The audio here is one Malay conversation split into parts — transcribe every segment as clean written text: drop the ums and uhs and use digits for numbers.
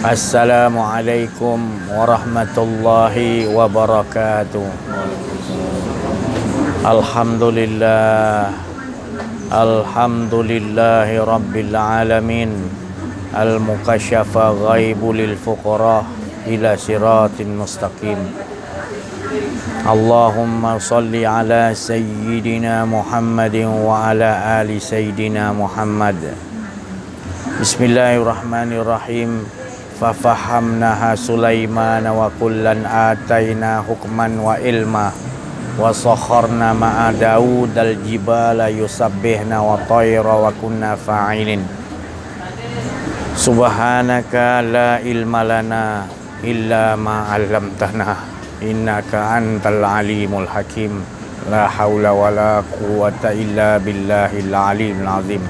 Assalamualaikum warahmatullahi wabarakatuh. Alhamdulillah. Alhamdulillahi rabbil alamin. Al-mukasyafa ghaibu lil fuqara ila siratin mustaqim. Allahumma salli ala sayyidina Muhammadin wa ala ali sayyidina Muhammad. Bismillahirrahmanirrahim. Fafahamnaha Sulaiman wa kullan ataina hukman wa ilma wa sakharna ma'a Daud al-jibala yusabbihna wa tayra wa kunna fa'ilin. Subhanaka la ilma lana illa ma 'allamtana innaka antal alimul hakim. La haula wa la quwwata illa billahil alimul azim.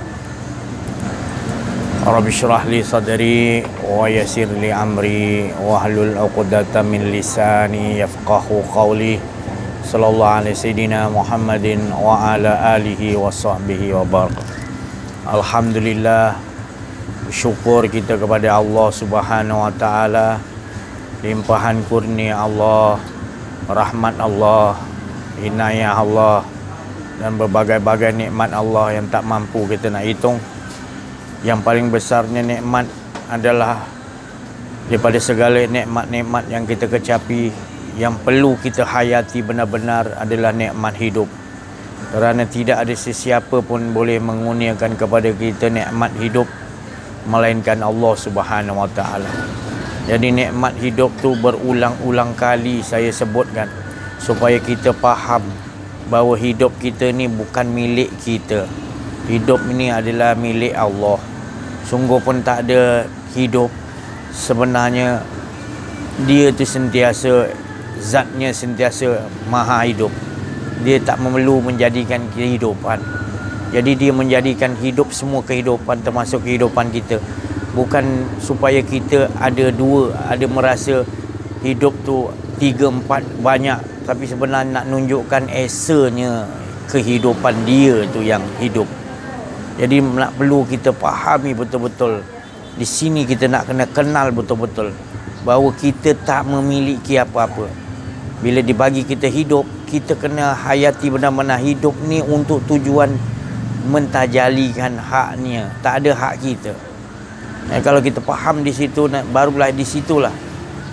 Rabbi syrah li sadri wa yassir li amri wahlul 'uqdatam min lisani yafqahu qawli. Sallallahu alaihi sayyidina Muhammadin wa ala alihi wa sahbihi wa barak. Alhamdulillah, syukur kita kepada Allah Subhanahu wa taala, limpahan kurnia Allah, rahmat Allah, inayah Allah dan berbagai-bagai nikmat Allah yang tak mampu kita nak hitung. Yang paling besarnya nikmat adalah daripada segala nikmat-nikmat yang kita kecapi, yang perlu kita hayati benar-benar adalah nikmat hidup. Kerana tidak ada sesiapa pun boleh mengurniakan kepada kita nikmat hidup melainkan Allah Subhanahu wa taala. Jadi nikmat hidup tu berulang-ulang kali saya sebutkan supaya kita faham bahawa hidup kita ni bukan milik kita. Hidup ini adalah milik Allah. Sungguh pun tak ada hidup. Sebenarnya dia tu sentiasa, zatnya sentiasa maha hidup. Dia tak perlu menjadikan kehidupan. Jadi dia menjadikan hidup semua kehidupan termasuk kehidupan kita. Bukan supaya kita ada dua, ada merasa hidup tu 3, 4 banyak. Tapi sebenarnya nak nunjukkan esanya kehidupan dia tu yang hidup. Jadi nak perlu kita fahami betul-betul. Di sini kita nak kena kenal betul-betul bahawa kita tak memiliki apa-apa. Bila dibagi kita hidup, kita kena hayati benar-benar hidup ni untuk tujuan mentajalikan haknya. Tak ada hak kita. Kalau kita faham di situ, barulah di situlah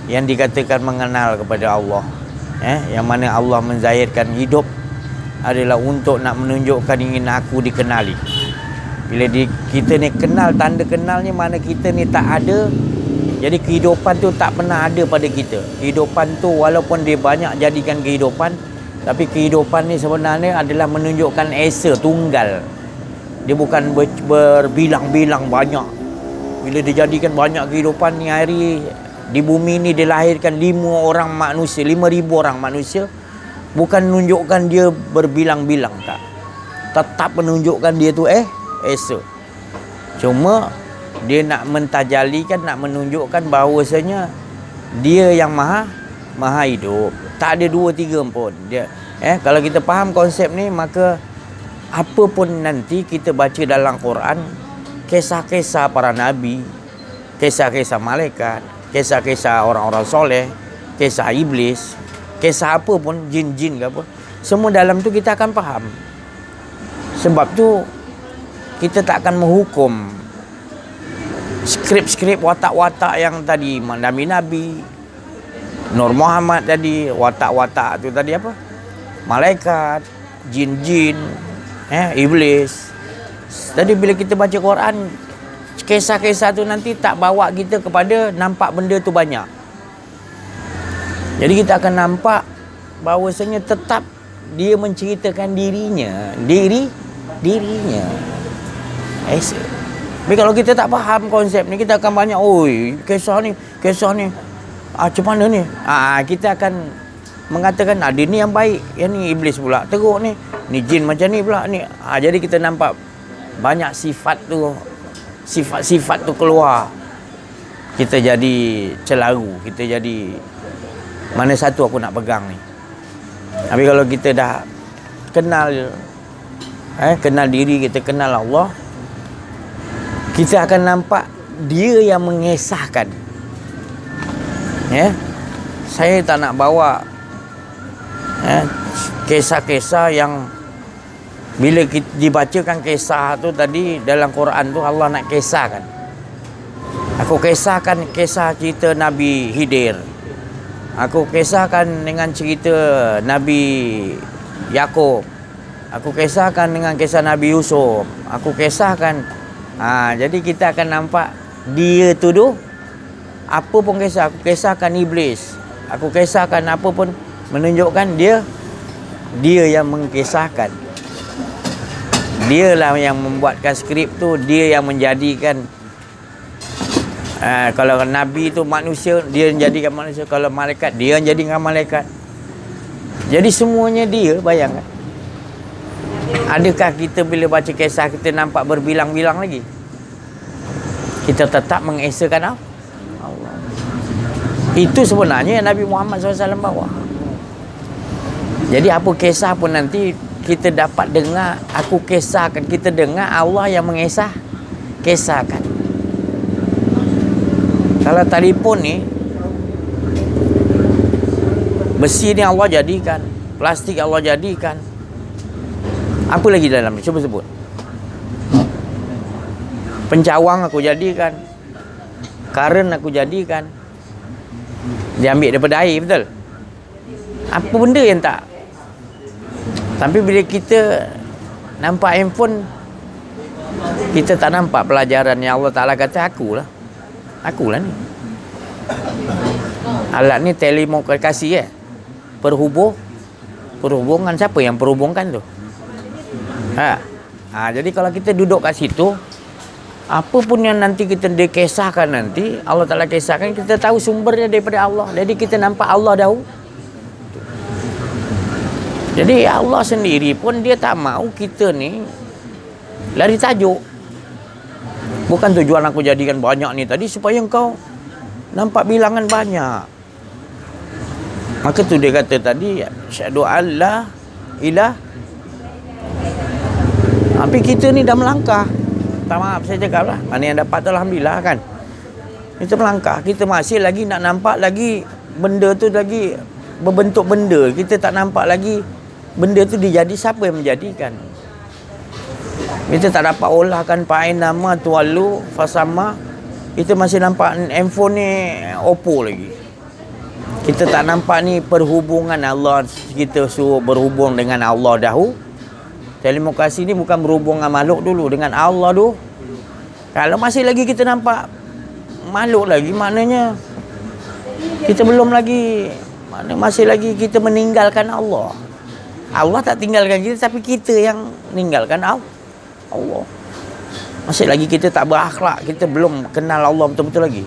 yang dikatakan mengenal kepada Allah. Yang mana Allah menzahirkan hidup adalah untuk nak menunjukkan ingin aku dikenali. Bila kita ni kenal, tanda kenalnya mana kita ni tak ada. Jadi kehidupan tu tak pernah ada pada kita. Kehidupan tu walaupun dia banyak jadikan kehidupan, tapi kehidupan ni sebenarnya adalah menunjukkan esa tunggal. Dia bukan berbilang-bilang banyak. Bila dia jadikan banyak kehidupan ni, hari di bumi ni dilahirkan 5 orang manusia, 5,000 orang manusia, bukan menunjukkan dia berbilang-bilang, tak. Tetap menunjukkan dia tu esa. Cuma dia nak mentajalikan, nak menunjukkan bahawasanya dia yang maha hidup. Tak ada 2, 3 pun. Dia kalau kita faham konsep ni, maka apa pun nanti kita baca dalam Quran, kisah-kisah para nabi, kisah-kisah malaikat, kisah-kisah orang-orang soleh, kisah iblis, kisah apa pun, jin-jin ke apa, semua dalam tu kita akan faham. Sebab tu kita tak akan menghukum skrip-skrip watak-watak yang tadi, nabi-nabi, Nur Muhammad tadi, watak-watak tu tadi apa, malaikat, jin-jin, iblis. Tadi bila kita baca Quran, kisah-kisah tu nanti tak bawa kita kepada nampak benda tu banyak. Jadi kita akan nampak bahawasanya tetap dia menceritakan dirinya. Tapi kalau kita tak faham konsep ni, kita akan banyak, kisah ni macam mana ni? Kita akan mengatakan dia ni yang baik, yang ni iblis pula teruk, ni jin macam ni pula ni. Jadi kita nampak banyak sifat tu keluar. Kita jadi celaru, kita jadi mana satu aku nak pegang ni. Tapi kalau kita dah kenal diri kita, kenal Allah, kita akan nampak dia yang mengesahkan. Ya, saya tak nak bawa kisah-kisah yang bila kita dibacakan kisah tu tadi dalam Quran tu Allah nak kisahkan. Aku kisahkan kisah cerita Nabi Khidir. Aku kisahkan dengan cerita Nabi Yakub. Aku kisahkan dengan kisah Nabi Yusuf. Aku kisahkan. Jadi kita akan nampak dia tu apa pun kisah. Aku kisahkan iblis. Aku kisahkan apa pun menunjukkan dia yang mengkisahkan. Dialah yang membuatkan skrip tu, dia yang menjadikan. Kalau Nabi tu manusia, dia yang jadikan manusia. Kalau malaikat, dia yang jadikan malaikat. Jadi semuanya dia, bayangkan. Adakah kita bila baca kisah kita nampak berbilang-bilang lagi? Kita tetap mengesakan Allah. Itu sebenarnya Nabi Muhammad SAW bawa. Jadi apa kisah pun nanti kita dapat dengar, aku kisahkan, kita dengar Allah yang kisahkan. Kalau telefon ni, besi ni Allah jadikan, plastik Allah jadikan. Apa lagi dalam ni? Cuba sebut. Pencawang aku jadikan, karen aku jadikan. Dia ambil daripada air, betul? Apa benda yang tak? Tapi bila kita nampak handphone, kita tak nampak pelajaran yang Allah Ta'ala kata akulah ni. Alat ni telekomunikasi perhubungan. Siapa yang perhubungkan tu? Jadi kalau kita duduk kat situ, apa pun yang nanti kita dikisahkan nanti, Allah Ta'ala kisahkan, kita tahu sumbernya daripada Allah. Jadi kita nampak Allah dahulu. Jadi Allah sendiri pun dia tak mahu kita ni lari tajuk. Bukan tujuan aku jadikan banyak ni tadi supaya engkau nampak bilangan banyak. Maka tu dia kata tadi, asyhadu alla ilah. Tapi kita ni dah melangkah. Tak maaf saya cakap lah, mana yang dapat tu alhamdulillah kan. Kita melangkah, kita masih lagi nak nampak lagi benda tu lagi berbentuk benda. Kita tak nampak lagi benda tu dijadi siapa yang menjadikan. Kita tak dapat olahkan pakai nama tualu fasama. Kita masih nampak handphone ni Oppo lagi. Kita tak nampak ni perhubungan Allah. Kita suruh berhubung dengan Allah dahulu. Telekomunikasi ni bukan berhubung dengan makhluk dulu, dengan Allah dulu. Kalau masih lagi kita nampak makhluk lagi, maknanya kita belum lagi, masih lagi kita meninggalkan Allah. Allah tak tinggalkan kita, tapi kita yang meninggalkan Allah. Masih lagi kita tak berakhlak, kita belum kenal Allah betul-betul lagi.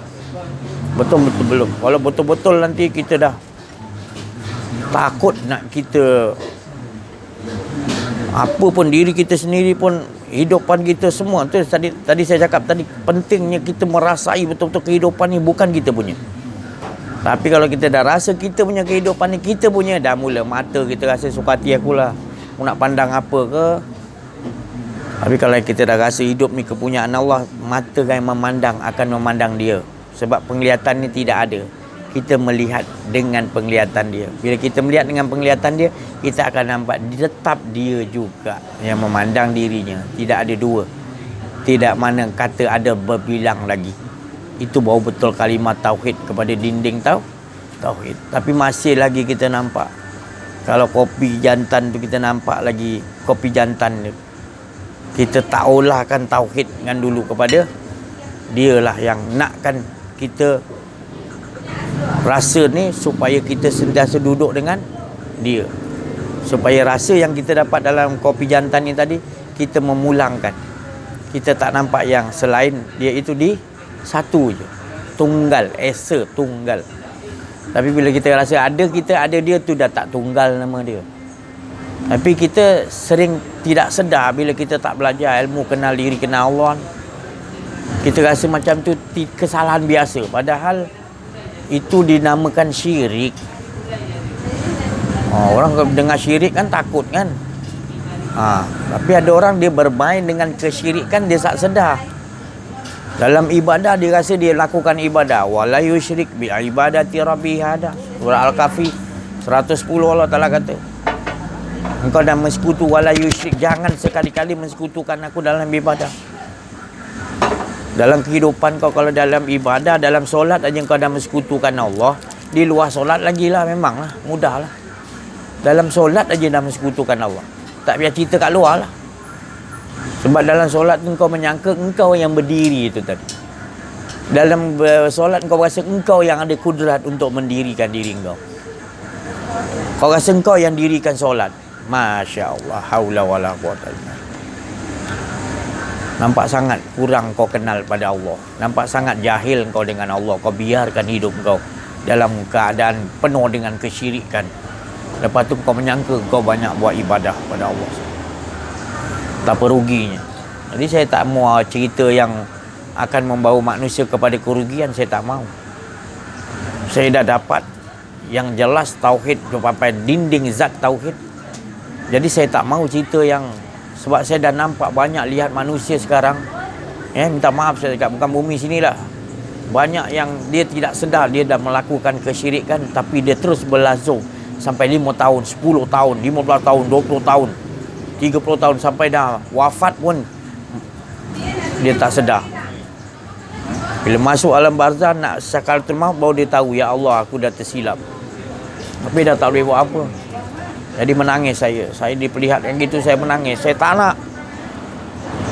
Betul-betul belum. Kalau betul-betul nanti kita dah takut nak kita, apa pun diri kita sendiri pun, hidupan kita semua tu tadi saya cakap tadi, pentingnya kita merasai betul-betul kehidupan ni bukan kita punya. Tapi kalau kita dah rasa kita punya kehidupan ni kita punya, dah mula mata kita rasa suka hati akulah, aku nak pandang apa ke. Tapi kalau kita dah rasa hidup ni kepunyaan Allah, mata yang memandang akan memandang dia. Sebab penglihatan ni tidak ada, kita melihat dengan penglihatan dia. Bila kita melihat dengan penglihatan dia, kita akan nampak tetap dia juga yang memandang dirinya. Tidak ada dua. Tidak mana kata ada berbilang lagi. Itu baru betul kalimah tauhid kepada dinding tauhid. Tapi masih lagi kita nampak, kalau kopi jantan tu kita nampak lagi kopi jantan tu. Kita tak olahkan tauhid dengan dulu kepada dialah yang nakkan kita rasa ni supaya kita sentiasa duduk dengan dia. Supaya rasa yang kita dapat dalam kopi jantan ni tadi, kita memulangkan. Kita tak nampak yang selain dia itu di satu je. Tunggal, esa tunggal. Tapi bila kita rasa ada kita, ada dia tu dah tak tunggal nama dia. Tapi kita sering tidak sedar bila kita tak belajar ilmu kenal diri, kenal Allah. Kita rasa macam tu kesalahan biasa. Padahal itu dinamakan syirik. Orang dengar syirik kan takut kan. Tapi ada orang dia bermain dengan kesyirikan, dia tak sedar. Dalam ibadah dia rasa dia lakukan ibadah. Wala yusyrik bi ibadati rabbih hada. Surah Al-Kahfi 110 Allah Taala kata, engkau dah mensekutu wala yusyrik, jangan sekali-kali mensekutukan aku dalam ibadah. Dalam kehidupan kau, kalau dalam ibadah, dalam solat aja kau dah mensekutukan Allah, di luar solat lagi lah, memanglah mudah lah. Dalam solat aja dah mensekutukan Allah, tak payah cerita kat luar lah. Sebab dalam solat tu kau menyangka engkau yang berdiri itu tadi. Dalam solat kau rasa engkau yang ada kudrat untuk mendirikan diri kau. Kau rasa engkau yang dirikan solat. Masya Allah, haula wala quwwata illa billah. Nampak sangat kurang kau kenal pada Allah. Nampak sangat jahil kau dengan Allah. Kau biarkan hidup kau dalam keadaan penuh dengan kesyirikan. Lepas tu kau menyangka kau banyak buat ibadah pada Allah. Tak peruginya. Jadi saya tak mau cerita yang akan membawa manusia kepada kerugian. Saya tak mau. Saya dah dapat yang jelas tauhid sampai dinding zat tauhid. Jadi saya tak mau cerita yang, sebab saya dah nampak banyak lihat manusia sekarang, minta maaf saya cakap, bukan bumi sinilah, banyak yang dia tidak sedar dia dah melakukan kesyirikan, tapi dia terus berlazum sampai 5 tahun, 10 tahun, 15 tahun, 20 tahun, 30 tahun, sampai dah wafat pun dia tak sedar. Bila masuk alam barzah, nak sakaratul maut, baru dia tahu, ya Allah, aku dah tersilap. Tapi dah tak boleh buat apa. Jadi menangis saya. Saya diperlihatkan gitu, saya menangis. Saya tak nak.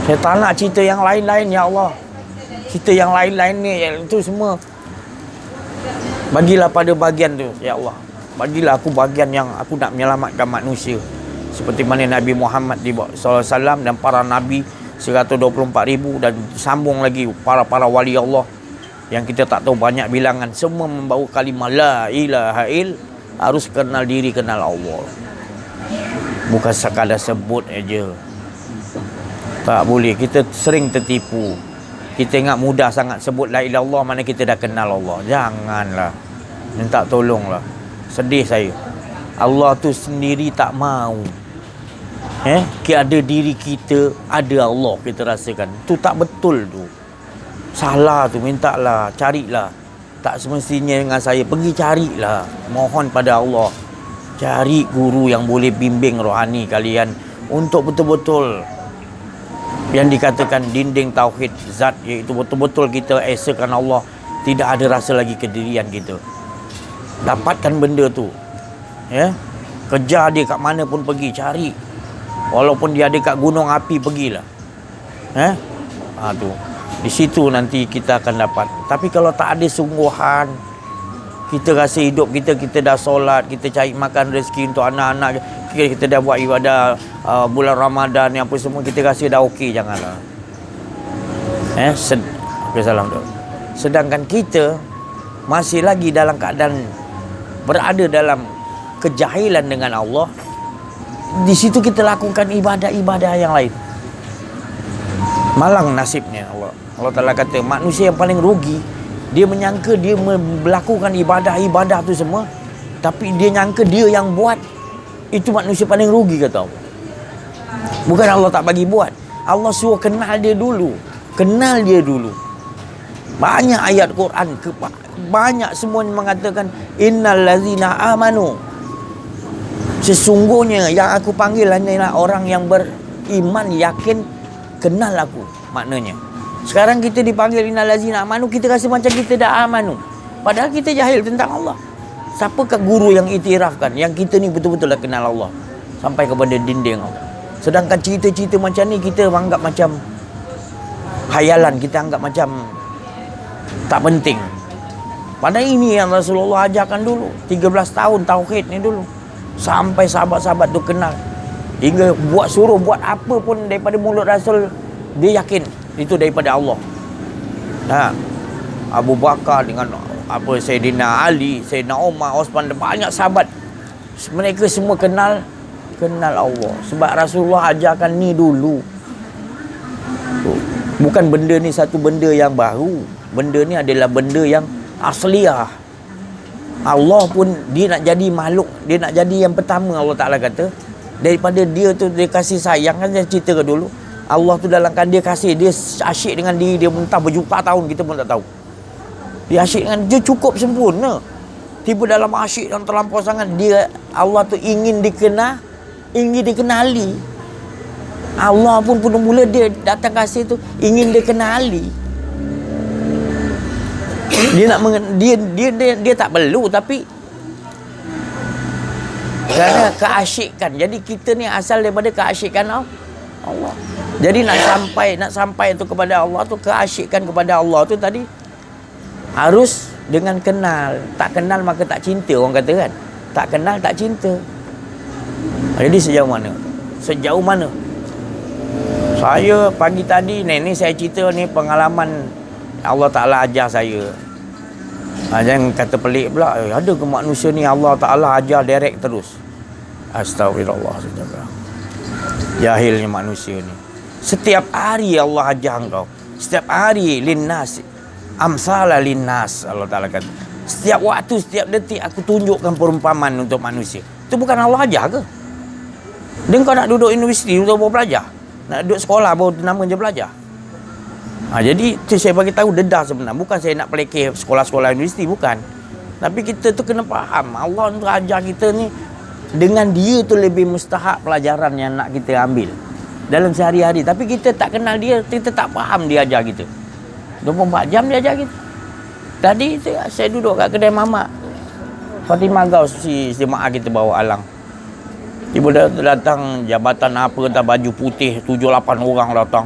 Saya tak nak cerita yang lain-lain, ya Allah. Cerita yang lain-lain ni, itu semua bagilah pada bahagian tu, ya Allah. Bagilah aku bahagian yang aku nak menyelamatkan manusia. Seperti mana Nabi Muhammad SAW dan para Nabi 124,000, dan sambung lagi para wali Allah yang kita tak tahu banyak bilangan. Semua membawa kalimah la ilaha il, harus kenal diri, kenal Allah. Bukan sekadar sebut aja. Tak boleh. Kita sering tertipu. Kita ingat mudah sangat sebut la ilaha illallah, mana kita dah kenal Allah. Janganlah. Minta tolonglah. Sedih saya. Allah tu sendiri tak mau. Ada diri kita, ada Allah kita rasakan. Tu tak betul tu. Salah tu, mintalah, carilah. Tak semestinya dengan saya. Pergi carilah. Mohon pada Allah. Cari guru yang boleh bimbing rohani kalian untuk betul-betul yang dikatakan dinding tauhid zat, iaitu betul-betul kita esakan Allah, tidak ada rasa lagi kedirian kita. Dapatkan benda tu, kejar dia kat mana pun pergi, cari. Walaupun dia ada kat gunung api, pergilah. Tu di situ nanti kita akan dapat. Tapi kalau tak ada sungguhan, kita rasa hidup kita dah solat, kita cari makan rezeki untuk anak-anak, kita dah buat ibadah bulan Ramadan yang apa semua, kita rasa dah okey, janganlah. Okay, salam tu. Sedangkan kita masih lagi dalam keadaan berada dalam kejahilan dengan Allah. Di situ kita lakukan ibadah-ibadah yang lain. Malang nasibnya Allah. Allah Ta'ala kata manusia yang paling rugi, dia menyangka dia melakukan ibadah-ibadah tu semua, tapi dia nyangka dia yang buat. Itu manusia paling rugi, kata Allah. Bukan Allah tak bagi buat. Allah suruh kenal dia dulu. Kenal dia dulu. Banyak ayat Quran, banyak semuanya mengatakan innal ladzina amanu, sesungguhnya yang aku panggil hanyalah orang yang beriman, yakin, kenal aku. Maknanya sekarang kita dipanggil innal ladzina amanu, kita rasa macam kita dah amanu, padahal kita jahil tentang Allah. Siapakah guru yang iktirafkan yang kita ni betul-betul dah kenal Allah sampai kepada dinding Allah? Sedangkan cerita-cerita macam ni kita anggap macam hayalan, kita anggap macam tak penting. Padahal ini yang Rasulullah ajarkan dulu. 13 tahun tauhid ni dulu, sampai sahabat-sahabat tu kenal. Hingga suruh buat apa pun daripada mulut Rasul, dia yakin itu daripada Allah. Abu Bakar dengan Sayyidina Ali, Sayyidina Umar, Osman, banyak sahabat, mereka semua kenal Allah. Sebab Rasulullah ajarkan ni dulu. Bukan benda ni satu benda yang baru. Benda ni adalah benda yang asliah. Allah pun dia nak jadi makhluk, dia nak jadi yang pertama. Allah Ta'ala kata daripada dia tu, dia kasih sayang, kan saya cerita ke dulu. Allah tu dalam kan dia kasih, dia asyik dengan diri dia entah berjuta tahun kita pun tak tahu. Dia asyik dengan dia cukup sempurna. Tiba dalam asyik dan terlampau sangat, dia Allah tu ingin dikenali. Allah pun mula dia datang kasih tu ingin dikenali. Dia tak perlu, tapi kerana keasyikan. Jadi kita ni asal daripada keasyikan Allah. Jadi nak sampai tu kepada Allah tu, keasyikan kepada Allah tu tadi harus dengan kenal. Tak kenal maka tak cinta, orang kata kan. Tak kenal tak cinta. Jadi sejauh mana? Saya pagi tadi ni saya cerita ni pengalaman Allah Ta'ala ajar saya. Jangan kata pelik pula, ada ke manusia ni Allah Ta'ala ajar direct terus. Astagfirullah. Jahilnya manusia ni. Setiap hari Allah ajar engkau. Setiap hari linnas amsala linnas, Allah Ta'ala kata. Setiap waktu, setiap detik aku tunjukkan perumpamaan untuk manusia. Itu bukan Allah ajar ke? Dia kau nak duduk universiti untuk belajar, nak duduk sekolah baru nama je belajar. Jadi itu saya bagi tahu dedah sebenarnya. Bukan saya nak pelekeh sekolah-sekolah universiti, bukan. Tapi kita tu kena faham Allah tu ajar kita ni, dengan dia tu lebih mustahak pelajaran yang nak kita ambil dalam sehari-hari. Tapi kita tak kenal dia, kita tak faham dia ajar kita. 24 jam dia ajar kita. Tadi tu, saya duduk kat kedai mamak Fatimah Gaus, si jemaah kita bawa alang. Tiba datang jabatan apa, entah baju putih, 7-8 orang datang.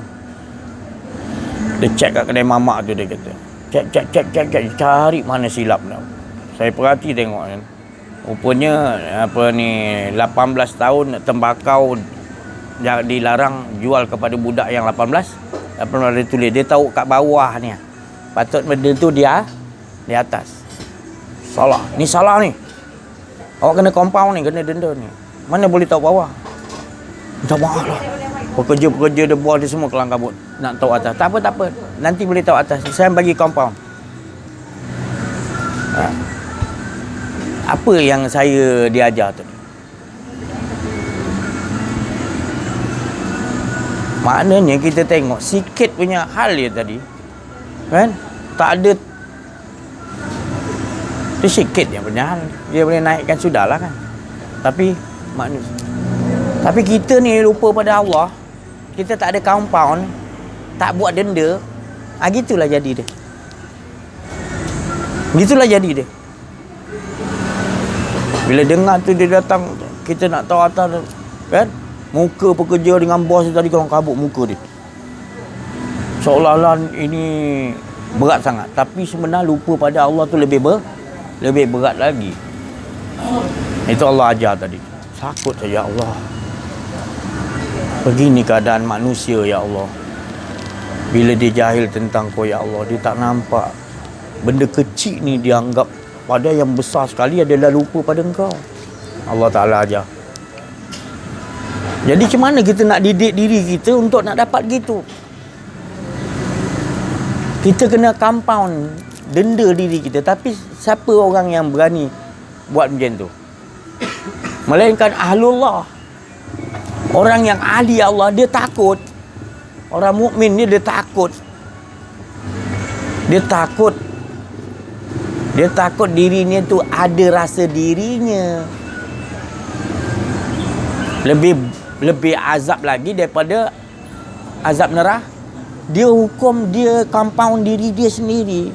Dia cek kat kedai mamak tu, dia kata cek, cari mana silap dah. Saya perhati tengok kan. Rupanya 18 tahun tembakau dilarang jual kepada budak yang 18. Dia tulis, dia tahu kat bawah ni. Patut benda tu dia di atas. Salah. Ni salah ni. Awak kena compound ni, kena denda ni. Mana boleh tahu bawah? Minta maaf lah. Pekerja-pekerja dia buah dia semua kelang kabut. Nak tahu atas. Tak apa. Nanti boleh tahu atas. Saya bagi compound. Apa yang saya diajar tu? Maknanya kita tengok sikit punya hal dia tadi. Kan? Tak ada. Dia sikit yang punya hal. Dia boleh naikkan, sudahlah kan. Tapi manusia. Tapi kita ni lupa pada Allah. Kita tak ada compound, tak buat denda. Gitulah jadi dia. Gitulah jadi dia. Bila dengar tu dia datang, kita nak tahu atas kan? Muka pekerja dengan bos tadi kalau kabut muka dia. Seolah-olah ini berat sangat, tapi sebenarnya lupa pada Allah tu lebih berat lagi. Itu Allah ajar tadi. Takut saja Allah. Begini keadaan manusia ya Allah. Bila dia jahil tentang kau ya Allah, dia tak nampak benda kecil ni dianggap, pada yang besar sekali adalah lupa pada engkau. Allah Ta'ala ajar. Jadi macam mana kita nak didik diri kita untuk nak dapat gitu? Kita kena compound, denda diri kita. Tapi siapa orang yang berani buat macam tu? Melainkan ahlullah. Orang yang ahli Allah, dia takut. Orang mukmin ni dia takut. Dia takut dirinya tu ada rasa dirinya. Lebih azab lagi daripada azab neraka. Dia hukum, dia compound diri dia sendiri.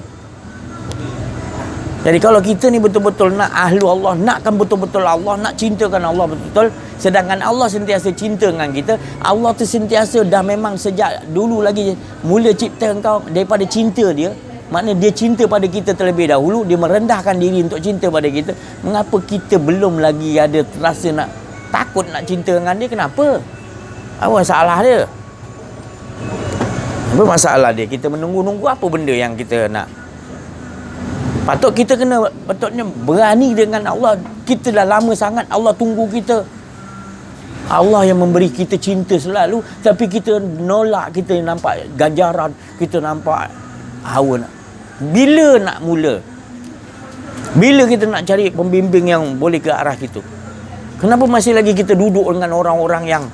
Jadi kalau kita ni betul-betul nak ahlu Allah, nakkan betul-betul Allah, nak cintakan Allah betul-betul, sedangkan Allah sentiasa cinta dengan kita, Allah tu sentiasa dah memang sejak dulu lagi mula cipta engkau daripada cinta dia. Maknanya dia cinta pada kita terlebih dahulu, dia merendahkan diri untuk cinta pada kita. Mengapa kita belum lagi ada rasa nak takut nak cinta dengan dia? Kenapa? Apa masalah dia? Apa masalah dia? Kita menunggu-nunggu apa benda yang kita nak? Patut kita kena patutnya berani dengan Allah. Kita dah lama sangat Allah tunggu kita. Allah yang memberi kita cinta selalu, tapi kita nolak, kita nampak ganjaran, kita nampak hawa nak. Bila nak mula? Bila kita nak cari pembimbing yang boleh ke arah kita? Kenapa masih lagi kita duduk dengan orang-orang yang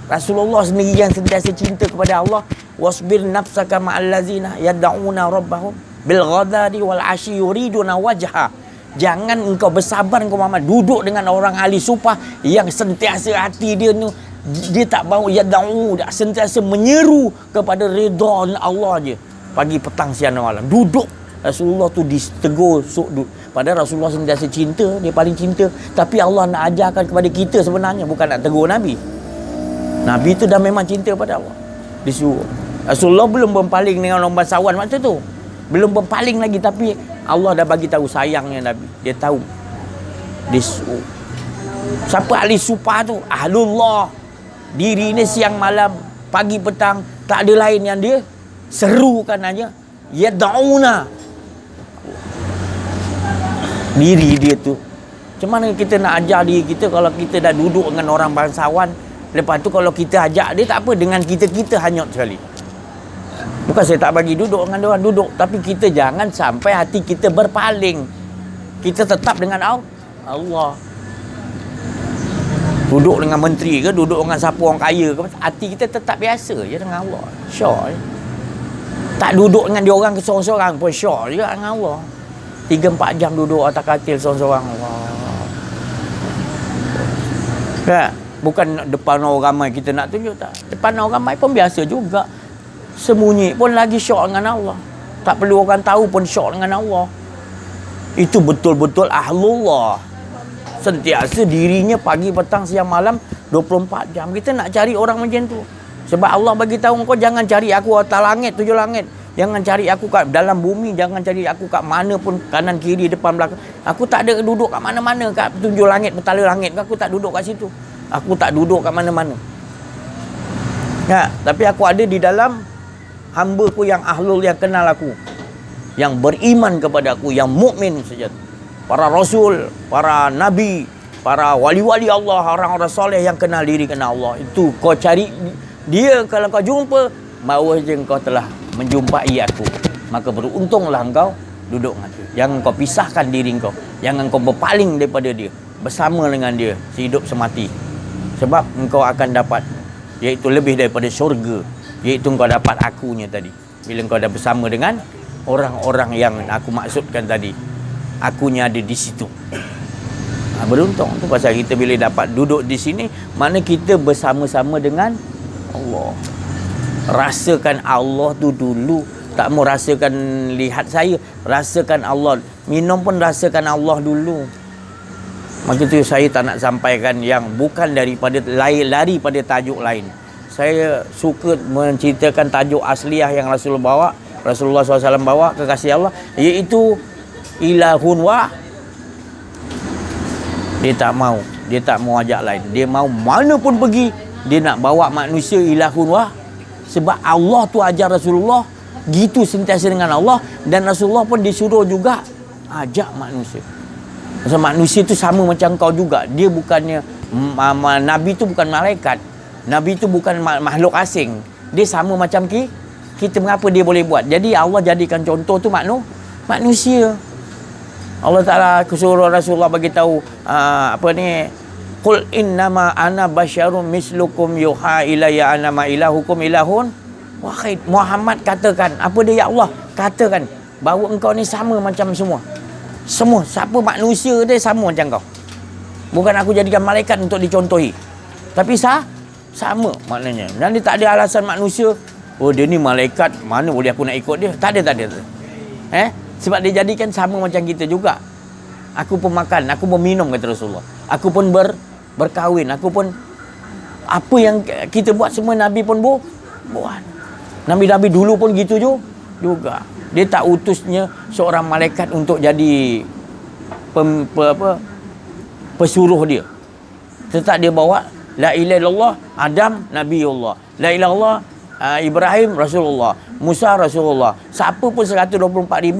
Rasulullah sendiri yang sentiasa cinta kepada Allah. Wasbir nafsaka ma'al ladzina yad'una rabbahum bil ghadari wal 'ashyi yuriduna wajha. Jangan engkau bersabar engkau Muhammad duduk dengan orang ahli sufah yang sentiasa hati dia ni dia tak mau yad'u, dia sentiasa menyeru kepada redha Allah je. Pagi petang siang malam duduk. Rasulullah tu ditegur padahal Rasulullah sentiasa cinta, dia paling cinta, tapi Allah nak ajarkan kepada kita sebenarnya bukan nak tegur Nabi. Nabi tu dah memang cinta pada Allah. Disuruh. Rasulullah belum berpaling dengan orang bangsawan masa tu. Belum berpaling lagi, tapi Allah dah bagi tahu sayangnya Nabi. Dia tahu. Disuruh. Siapa ahli supah tu? Ahlullah. Diri ni siang malam, pagi petang, tak ada lain yang dia serukan aja. Yad'una. Diri dia tu. Macam mana kita nak ajar diri kita kalau kita dah duduk dengan orang bangsawan? Lepas tu kalau kita ajak dia tak apa, dengan kita hanyut sekali. Bukan saya tak bagi duduk dengan dia orang, duduk, tapi kita jangan sampai hati kita berpaling. Kita tetap dengan Allah. Duduk dengan menteri ke, duduk dengan siapa orang kaya ke, hati kita tetap biasa je dengan Allah. Syok je. Tak duduk dengan dia orang seorang-seorang pun syok juga dengan Allah. 3-4 jam duduk atas katil seorang-seorang. Allah. Tak? Bukan depan orang ramai kita nak tunjuk, tak. Depan orang ramai pun biasa juga. Sembunyi pun lagi syok dengan Allah. Tak perlu orang tahu pun syok dengan Allah. Itu betul-betul ahlullah. Sentiasa dirinya pagi, petang, siang, malam 24 jam. Kita nak cari orang macam tu. Sebab Allah bagi tahu kau jangan cari aku atas langit, 7 langit. Jangan cari aku kat dalam bumi, jangan cari aku kat mana pun, kanan, kiri, depan, belakang. Aku tak ada duduk kat mana-mana, kat 7 langit, petala langit. Aku tak duduk kat situ. Aku tak duduk kat mana-mana. Ya, tapi aku ada di dalam hamba-Ku yang ahlul, yang kenal aku, yang beriman kepada aku, yang mukmin saja. Para rasul, para nabi, para wali-wali Allah, orang-orang soleh yang kenal diri, kenal Allah. Itu kau cari dia. Kalau kau jumpa, bahawa je kau telah menjumpai aku, maka beruntunglah engkau duduk dengan dia. Jangan kau pisahkan diri kau. Jangan kau berpaling daripada dia. Bersama dengan dia sehidup semati. Sebab engkau akan dapat, iaitu lebih daripada syurga, iaitu engkau dapat akunya tadi. Bila engkau dah bersama dengan orang-orang yang aku maksudkan tadi, akunya ada di situ. Beruntung tu pasal kita bila dapat duduk di sini, mana kita bersama-sama dengan Allah. Rasakan Allah tu dulu. Tak mau rasakan lihat saya, rasakan Allah. Minum pun rasakan Allah dulu. Maka tu saya tak nak sampaikan yang bukan daripada lari pada tajuk lain. Saya suka menceritakan tajuk asliah yang Rasulullah SAW bawa, kekasih Allah, iaitu ilahun wa. Dia tak mau ajak lain. Dia mau mana pun pergi, dia nak bawa manusia ilahun wa. Sebab Allah tu ajar Rasulullah gitu sentiasa dengan Allah, dan Rasulullah pun disuruh juga ajak manusia. Sebab manusia tu sama macam kau juga. Dia bukannya Nabi tu bukan malaikat. Nabi tu bukan makhluk asing. Dia sama macam kita. Mengapa dia boleh buat? Jadi Allah jadikan contoh tu manusia. Allah Ta'ala suruh Rasulullah bagi tahu qul innama ana basyarum mislukum yuha ilayya annama ilahukum ilahun wahid. Muhammad katakan, apa dia ya Allah? Katakan bahawa engkau ni sama macam semua. Siapa manusia dia sama macam kau. Bukan aku jadikan malaikat untuk dicontohi, tapi sama maknanya. Dan dia tak ada alasan manusia, oh dia ni malaikat, mana boleh aku nak ikut dia. Tak ada. Sebab dia jadikan sama macam kita juga. Aku pun makan, aku pun minum, kata Rasulullah. Aku pun berkahwin, aku pun apa yang kita buat semua Nabi pun buat. Nabi-nabi dulu pun gitu juga. Dia tak utusnya seorang malaikat untuk jadi pesuruh dia. Tetap dia bawa la ilaha illallah Adam Nabiullah, la ilaha illallah Ibrahim Rasulullah, Musa Rasulullah. Siapa pun 124,000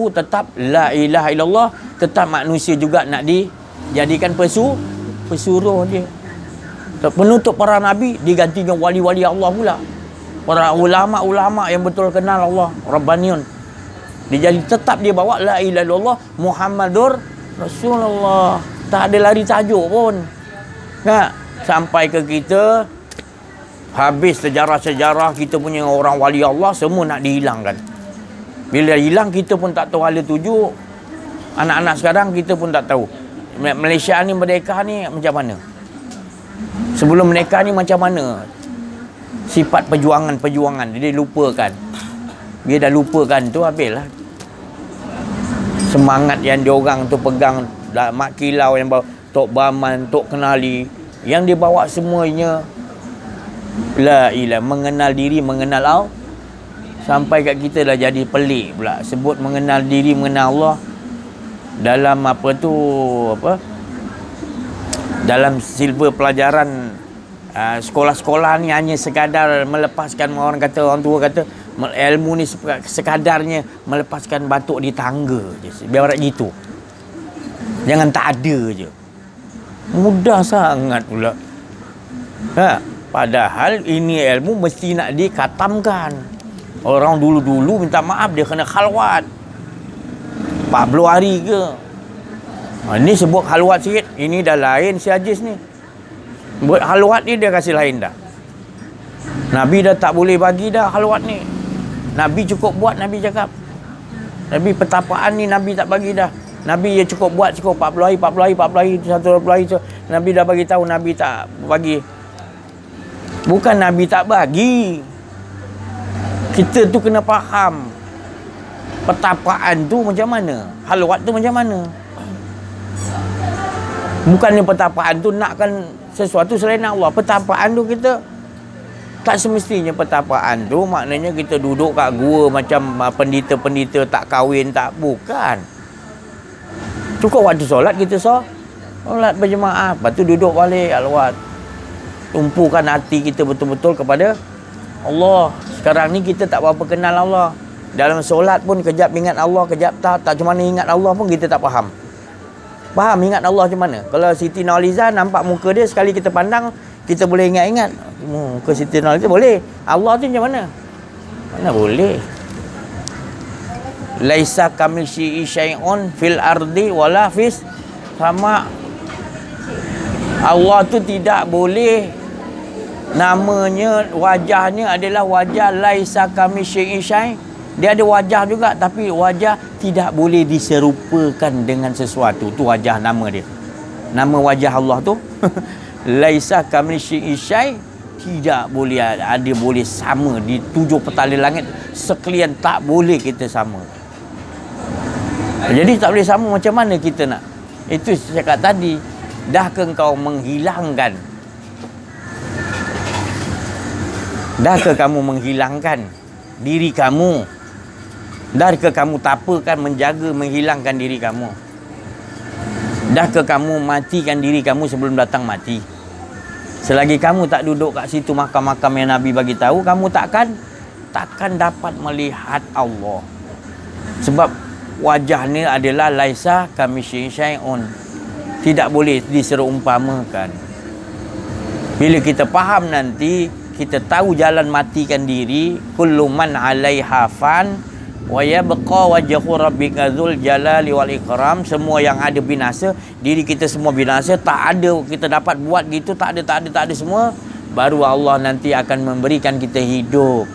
tetap la ilaha illallah, tetap manusia juga nak dijadikan pesuruh dia. Penutup para nabi digantikan wali-wali Allah pula. Para ulama-ulama yang betul kenal Allah, Rabbaniun. Dia jadi tetap dia bawa la ilaha illallah Muhammadur Rasulullah. Tak ada lari tajuk pun. Sampai ke kita Habis sejarah-sejarah kita punya orang wali Allah semua nak dihilangkan. Bila hilang kita pun tak tahu hala tuju. Anak-anak sekarang kita pun tak tahu. Malaysia ni merdeka ni macam mana? Sebelum mereka ni macam mana? Sifat perjuangan dia lupakan. Dia dah lupakan tu habislah. Semangat yang diorang tu pegang, Mak Kilau yang bawa, Tok Baman, Tok Kenali, yang dia bawa semuanya la ilah, mengenal diri, mengenal Allah. Sampai kat kita dah jadi pelik pula sebut mengenal diri, mengenal Allah. Dalam dalam silver pelajaran sekolah-sekolah ni hanya sekadar melepaskan, orang tua kata ilmu ni sekadarnya melepaskan batuk di tangga je, biar gitu. Jangan tak ada je. Mudah sangat pula. Padahal ini ilmu mesti nak dikatamkan. Orang dulu-dulu minta maaf dia kena khalwat 40 hari ke. Ni sebut khalwat sikit. Ini dah lain si Ajis ni. Buat khalwat ni dia kasih lain dah. Nabi dah tak boleh bagi dah khalwat ni. Nabi cukup buat, Nabi cakap. Nabi pertapaan ni Nabi tak bagi dah. Nabi dia cukup buat, cukup 40 hari, 120 hari. Nabi dah bagi tahu, Nabi tak bagi. Bukan Nabi tak bagi. Kita tu kena faham pertapaan tu macam mana, halwat tu macam mana. Bukannya pertapaan tu nakkan sesuatu selain Allah. Pertapaan tu kita tak semestinya pertapaan tu maknanya kita duduk kat gua macam pendeta-pendeta tak kahwin, tak, bukan. Cukup waktu solat kita solat berjemaah, lepas tu duduk balik halwat. Tumpukan hati kita betul-betul kepada Allah. Sekarang ni kita tak berapa kenal Allah. Dalam solat pun kejap ingat Allah, kejap tak macam mana ingat Allah pun kita tak faham. Faham ingat Allah macam mana? Kalau Siti Nurhaliza nampak muka dia sekali kita pandang, kita boleh ingat-ingat. Muka Siti Nurhaliza boleh. Allah tu macam mana? Mana boleh. Laisa kamilsyi'i syai'un fil ardi wala fis sama. Allah tu tidak boleh, namanya wajahnya adalah wajah laisa kamilsyi'i syai'. Dia ada wajah juga tapi wajah tidak boleh diserupakan dengan sesuatu. Tu wajah nama dia. Nama wajah Allah tu laisa kamilsyi'i syai', tidak boleh ada boleh sama di 7 petala langit sekalian, tak boleh kita sama. Jadi tak boleh sama, macam mana kita nak? Itu saya cakap tadi, dahkah engkau menghilangkan? Dahkah kamu menghilangkan diri kamu? Dahkah kamu tapakan menjaga menghilangkan diri kamu? Dahkah kamu matikan diri kamu sebelum datang mati? Selagi kamu tak duduk kat situ makam-makam yang Nabi bagi tahu, kamu takkan dapat melihat Allah. Sebab wajahnya adalah laisa kamitsyi'i syai'un, tidak boleh diserumpamakan. Bila kita faham nanti, kita tahu jalan matikan diri. Kullu man 'alaiha fan wa yabqa wajhu rabbika dzul jalali wal ikram. Semua yang ada binasa, diri kita semua binasa, tak ada kita dapat buat gitu, tak ada semua. Baru Allah nanti akan memberikan kita hidup.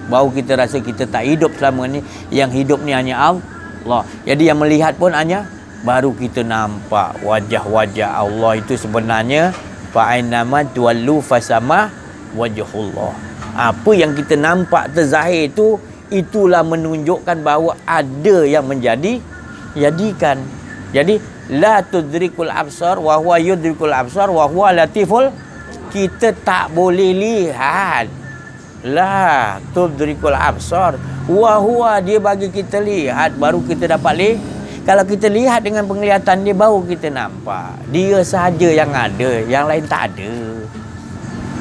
Baru kita rasa kita tak hidup selama ni. Yang hidup ni hanya Allah. Jadi yang melihat pun hanya, baru kita nampak wajah-wajah Allah itu sebenarnya fa'ainama tuwallu fasama wajhullah. Apa yang kita nampak terzahir itu, itulah menunjukkan bahawa ada yang jadikan. Jadi la tudrikul absar wa huwa yudrikul absar wa huwa latiful. Kita tak boleh lihat. La tudrikul absar wa huwa, dia bagi kita lihat baru kita dapat lihat. Kalau kita lihat dengan penglihatan dia baru kita nampak. Dia sahaja yang ada, yang lain tak ada.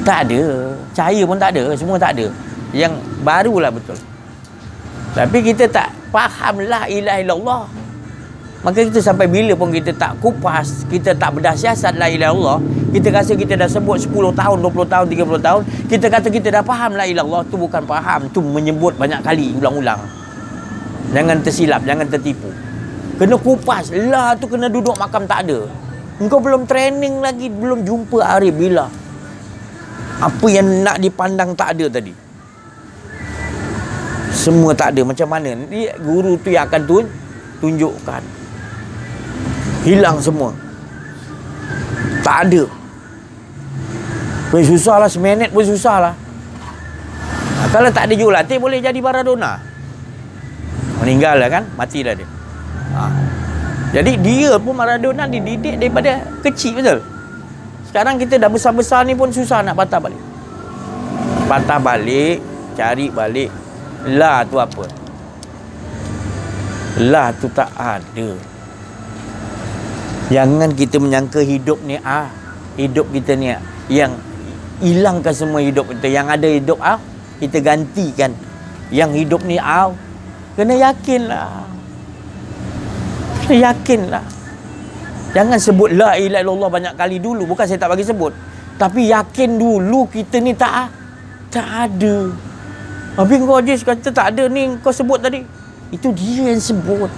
Tak ada. Cahaya pun tak ada, semua tak ada. Yang barulah betul. Tapi kita tak faham la ilaha illallah. Maka kita sampai bila pun kita tak kupas, kita tak berdahsyat la ilaha illallah, kita rasa kita dah sebut 10 tahun, 20 tahun, 30 tahun, kita kata kita dah faham la ilaha illallah. Tu bukan faham, tu menyebut banyak kali, ulang-ulang. Jangan tersilap, jangan tertipu. Kena kupas. La tu kena duduk makam tak ada. Engkau belum training lagi, belum jumpa Arif bila. Apa yang nak dipandang tak ada tadi, semua tak ada. Macam mana dia, guru tu yang akan tunjukkan. Hilang semua, tak ada. Pun susah lah, seminit pun susah lah. Kalau tak ada jurulatih boleh jadi Maradona, meninggal lah kan, mati dah dia. Jadi dia pun Maradona dididik daripada kecil, betul. Sekarang kita dah besar-besar ni pun susah nak patah balik. Patah balik, cari balik. Lah tu apa? Lah tu tak ada. Jangan kita menyangka hidup ni hidup kita ni yang hilangkan semua hidup kita. Yang ada hidup kita gantikan. Yang hidup ni kena yakinlah. Kena yakinlah. Jangan sebut la ilaha illallah banyak kali dulu. Bukan saya tak bagi sebut, tapi yakin dulu kita ni tak ada. Habis kau je kata tak ada ni, kau sebut tadi. Itu dia yang sebut.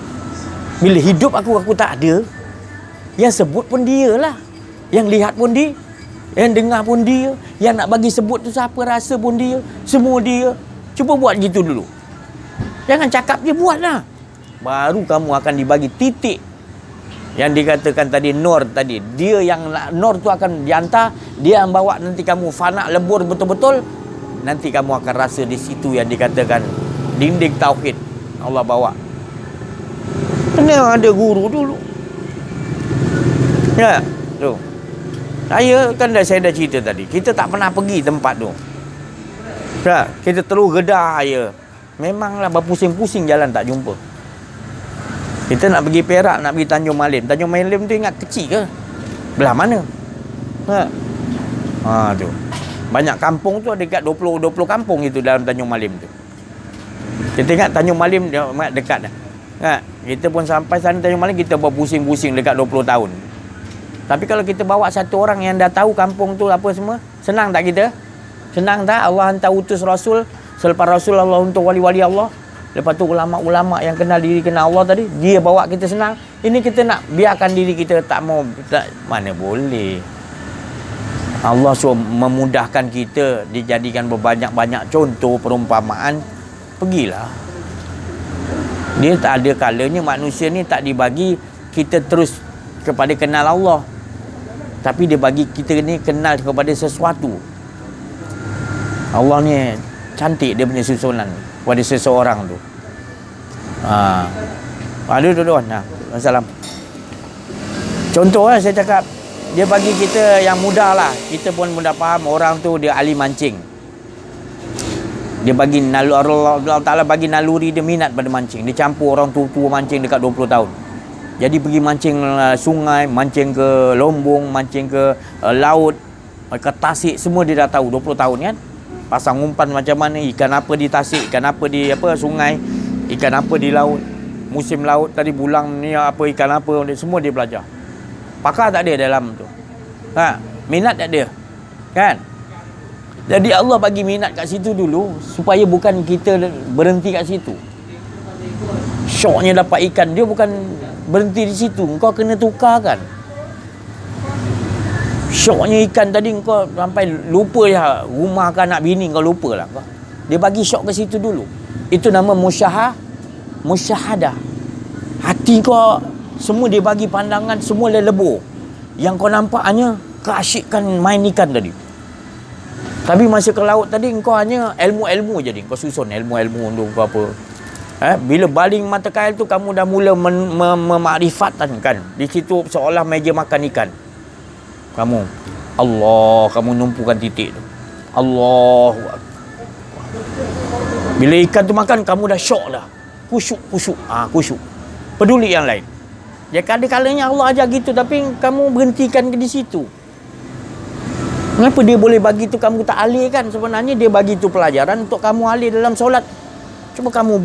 Bila hidup aku tak ada, yang sebut pun dia lah. Yang lihat pun dia, yang dengar pun dia, yang nak bagi sebut tu siapa, rasa pun dia. Semua dia. Cuba buat gitu dulu. Jangan cakap je, buatlah. Baru kamu akan dibagi titik. Yang dikatakan tadi nur tadi, dia yang nur tu akan dihantar, dia yang bawa nanti kamu fana lebur betul-betul. Nanti kamu akan rasa di situ yang dikatakan dinding tauhid Allah bawa. Kena ada guru dulu. Ya, tu. Saya dah cerita tadi, kita tak pernah pergi tempat tu. Ya, kita terus Kedah je. Memanglah berpusing-pusing jalan tak jumpa. Kita nak pergi Perak, nak pergi Tanjung Malim. Tanjung Malim tu ingat kecil ke? Belah mana? Tu. Banyak kampung tu, dekat 20 kampung itu dalam Tanjung Malim tu. Kita ingat Tanjung Malim dia dekat dah. Kita pun sampai sana Tanjung Malim, kita berpusing-pusing dekat 20 tahun. Tapi kalau kita bawa satu orang yang dah tahu kampung tu apa semua, senang tak kita? Senang tak? Allah hantar utus Rasul, selepas Rasul Allah untuk wali-wali Allah. Lepas tu ulama-ulama yang kenal diri, kenal Allah tadi, dia bawa kita senang. Ini kita nak biarkan diri kita tak mau, mana boleh. Allah suruh memudahkan kita, dijadikan berbanyak-banyak contoh perumpamaan. Pergilah. Dia tak ada kalanya manusia ni tak dibagi kita terus kepada kenal Allah, tapi dia bagi kita ni kenal kepada sesuatu. Allah ni cantik dia punya susunan pada seseorang tu. Aduh, Assalam. Contoh saya cakap, dia bagi kita yang mudah lah. Kita pun mudah faham. Orang tu dia ahli mancing. Dia bagi Allah Ta'ala bagi naluri dia minat pada mancing. Dia campur orang tua mancing dekat 20 tahun. Jadi pergi mancing sungai, mancing ke Lombong, mancing ke laut, ke tasik, semua dia dah tahu 20 tahun kan. Pasang umpan macam mana, ikan apa di tasik, ikan apa di sungai, ikan apa di laut. Musim laut tadi bulang ni apa, ikan apa, semua dia belajar. Pakar tak ada dalam tu. Minat tak ada. Kan? Jadi Allah bagi minat kat situ dulu supaya bukan kita berhenti kat situ. Syoknya dapat ikan, dia bukan berhenti di situ. Kau kena tukarkan. Syoknya ikan tadi kau sampai lupa ya rumah ke anak bini, kau lupa lah. Dia bagi syok ke situ dulu. Itu nama musyahadah. Hati kau semua dia bagi pandangan, semua lebur. Yang kau nampak hanya keasyikan main ikan tadi. Tapi masa ke laut tadi kau hanya ilmu-ilmu jadi. Kau susun ilmu-ilmu untuk kau apa. Bila baling mata kail tu kamu dah mula memakrifatkan kan. Di situ seolah meja makan ikan. Kamu numpukan titik tu. Allahu Akbar. Bila ikan tu makan, kamu dah syok dah. Khusyuk. Khusyuk. Peduli yang lain. Ya kadang-kadangnya Allah ajar gitu, tapi kamu berhentikan di situ. Kenapa dia boleh bagi tu kamu tak alihkan? Sebenarnya dia bagi tu pelajaran untuk kamu alih dalam solat. Cuba kamu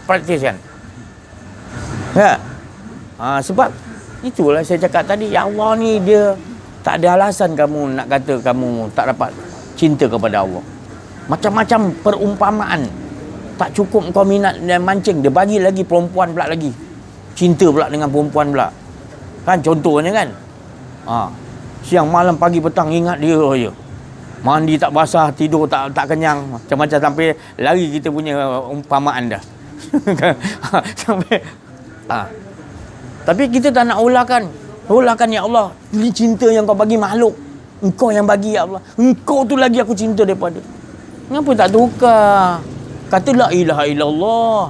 praktiskan. Ya. Sebab itulah saya cakap tadi, ya Allah ni dia tak ada alasan kamu nak kata kamu tak dapat cinta kepada Allah. Macam-macam perumpamaan. Tak cukup kau minat dan mancing, dia bagi lagi perempuan pula lagi. Cinta pula dengan perempuan pula. Kan contohnya kan. Siang, malam, pagi, petang ingat dia je. Mandi tak basah, tidur tak kenyang. Macam-macam sampai lari kita punya umpamaan dah. Sampai tapi kita tak nak ulahkan. Ulahkan ya Allah. Ini cinta yang kau bagi makhluk. Engkau yang bagi ya Allah. Engkau tu lagi aku cinta daripada. Kenapa tak tukar? Kata la ilaha illallah.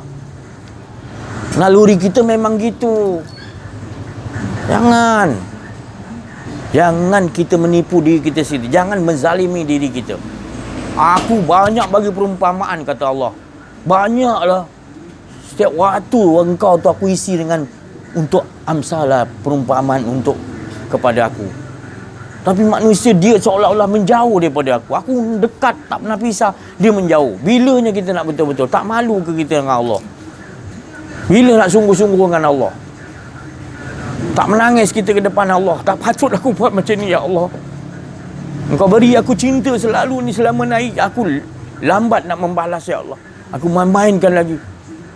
Naluri kita memang gitu. Jangan kita menipu diri kita sendiri. Jangan menzalimi diri kita. Aku banyak bagi perumpamaan, kata Allah. Banyaklah. Setiap waktu engkau tu aku isi dengan untuk amsalah perumpamaan untuk kepada aku. Tapi manusia dia seolah-olah menjauh daripada aku. Aku dekat, tak pernah pisah. Dia menjauh. Bilanya kita nak betul-betul? Tak malu ke kita dengan Allah? Bila nak sungguh-sungguh dengan Allah? Tak menangis kita ke depan Allah. Tak patut aku buat macam ni ya Allah. Engkau beri aku cinta selalu ni selama naik. Aku lambat nak membalas ya Allah. Aku main-mainkan lagi.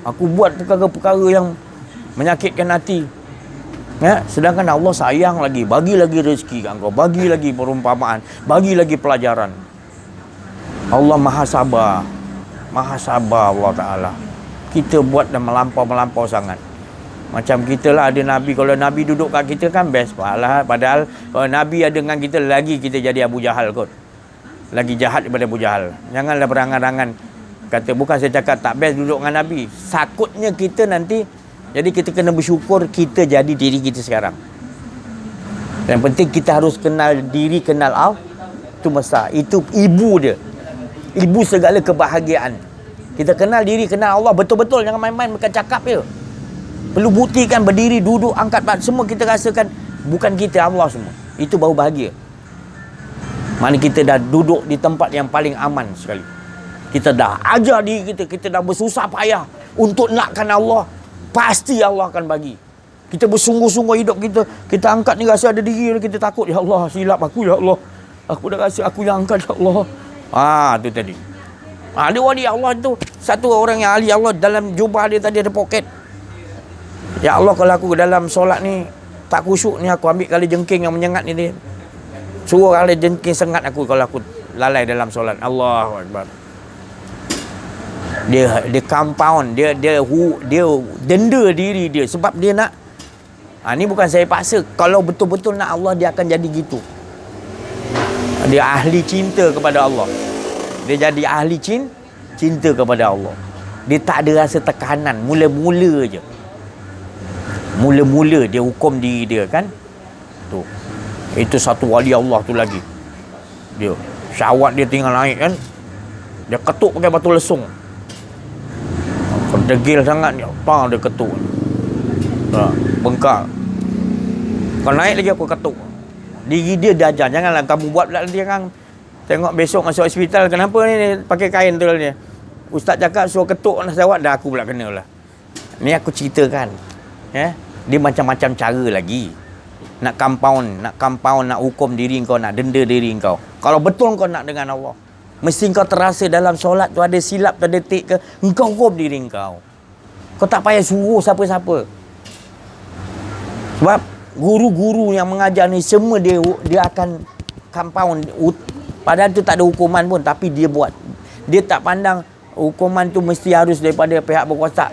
Aku buat perkara-perkara yang menyakitkan hati. Ya, sedangkan Allah sayang lagi, bagi lagi rezeki kat engkau, bagi lagi perumpamaan, bagi lagi pelajaran. Allah Maha Sabar. Maha Sabar Allah Ta'ala. Kita buat dah melampau-melampau sangat. Macam kita lah ada Nabi. Kalau Nabi duduk kat kita kan best. Padahal kalau Nabi ada dengan kita, lagi kita jadi Abu Jahal kot. Lagi jahat daripada Abu Jahal. Janganlah berangan-angan kata, bukan saya cakap tak best duduk dengan Nabi. Sakutnya kita nanti, jadi kita kena bersyukur kita jadi diri kita sekarang. Yang penting kita harus kenal diri, kenal Allah. Itu masa. Itu ibu dia. Ibu segala kebahagiaan. Kita kenal diri, kenal Allah betul-betul. Jangan main-main bukan cakap je. Perlu buktikan, berdiri, duduk, angkat badan. Semua kita rasakan bukan kita, Allah semua. Itu baru bahagia. Mana kita dah duduk di tempat yang paling aman sekali. Kita dah ajar diri kita. Kita dah bersusah payah untuk nakkan Allah. Pasti Allah akan bagi. Kita bersungguh-sungguh hidup kita. Kita angkat ni rasa ada diri. Kita takut, ya Allah silap aku ya Allah. Aku dah rasa aku yang angkat ya Allah. Tu tadi. Ada wali Allah tu. Satu orang yang ahli Allah, dalam jubah dia tadi ada poket. Ya Allah, kalau aku dalam solat ni tak khusyuk ni, aku ambil kali jengking yang menyengat ni dia. Suruh kali jengking sengat aku kalau aku lalai dalam solat. Allahu Akbar. Dia compound, dia denda diri dia sebab dia nak. Ni bukan saya paksa. Kalau betul-betul nak Allah, dia akan jadi gitu. Dia ahli cinta kepada Allah. Dia jadi ahli cinta kepada Allah. Dia tak ada rasa tekanan. Mula-mula je. Mula-mula dia hukum diri dia kan. Tu. Itu satu wali Allah tu lagi. Dia syahwat dia tinggal naik kan. Dia ketuk pakai batu lesung. Degil sangat dia. Dia ketuk. Bengkak. Kalau naik lagi aku ketuk. Diri dia dah ajar. Janganlah kamu buat pula nanti kan. Tengok besok masuk hospital. Kenapa ni pakai kain tu ni? Ustaz cakap suruh ketuk nak jawab. Dah aku pula kena lah. Ni aku ceritakan. Dia macam-macam cara lagi. Nak compound, nak hukum diri kau, nak denda diri kau. Kalau betul kau nak dengan Allah, mesti kau terasa dalam solat tu ada silap, tu ada tik ke, engkau hukum diri kau. Kau tak payah suruh siapa-siapa. Sebab guru-guru yang mengajar ni semua dia akan compound. Padahal tu tak ada hukuman pun, tapi dia buat. Dia tak pandang hukuman tu mesti harus daripada pihak berkuasa.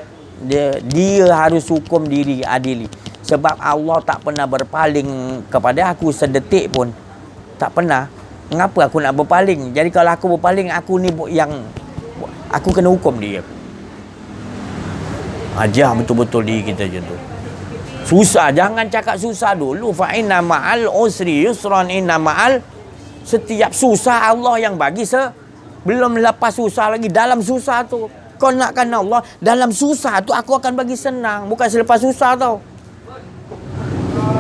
Dia harus hukum diri adili. Sebab Allah tak pernah berpaling kepada aku sedetik pun. Tak pernah. Mengapa aku nak berpaling? Jadi kalau aku berpaling, aku ni yang aku kena hukum dia. Ajar betul-betul diri kita je tu. Susah, jangan cakap susah dulu. Fa inna ma'al usri yusran, inna ma'al. Setiap susah Allah yang bagi belum lepas susah lagi. Dalam susah tu kau nakkan Allah, dalam susah tu aku akan bagi senang. Bukan selepas susah tau.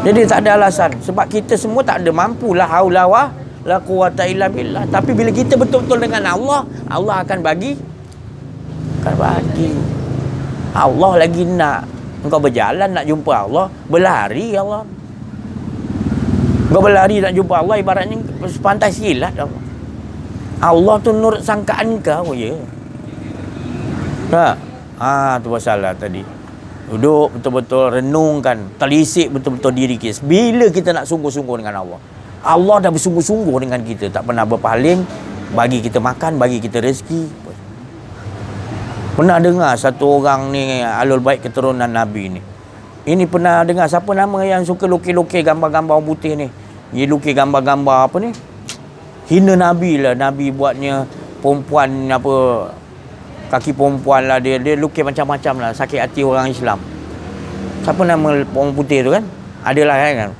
Jadi tak ada alasan. Sebab kita semua tak ada mampu. La haula wa la quwata illa billah. Tapi bila kita betul-betul dengan Allah, Allah akan bagi. Allah lagi nak engkau berjalan nak jumpa Allah, berlari Allah. Engkau berlari nak jumpa Allah, ibaratnya pantai silat Allah. Allah tu nurut sangkaan kau je. Tu masalah tadi. Duduk betul-betul renungkan, telisik betul-betul diri kita. Bila kita nak sungguh-sungguh dengan Allah. Allah dah bersungguh-sungguh dengan kita, tak pernah berpaling, bagi kita makan, bagi kita rezeki. Pernah dengar satu orang ni alul baik keturunan Nabi ni. Ini pernah dengar siapa nama yang suka lukis-lukis gambar-gambar orang putih ni? Dia lukis gambar-gambar apa ni? Hina Nabi lah. Nabi buatnya perempuan apa, kaki perempuan lah, dia lukis macam-macam lah, sakit hati orang Islam. Siapa nama orang putih tu kan? Adalah kan?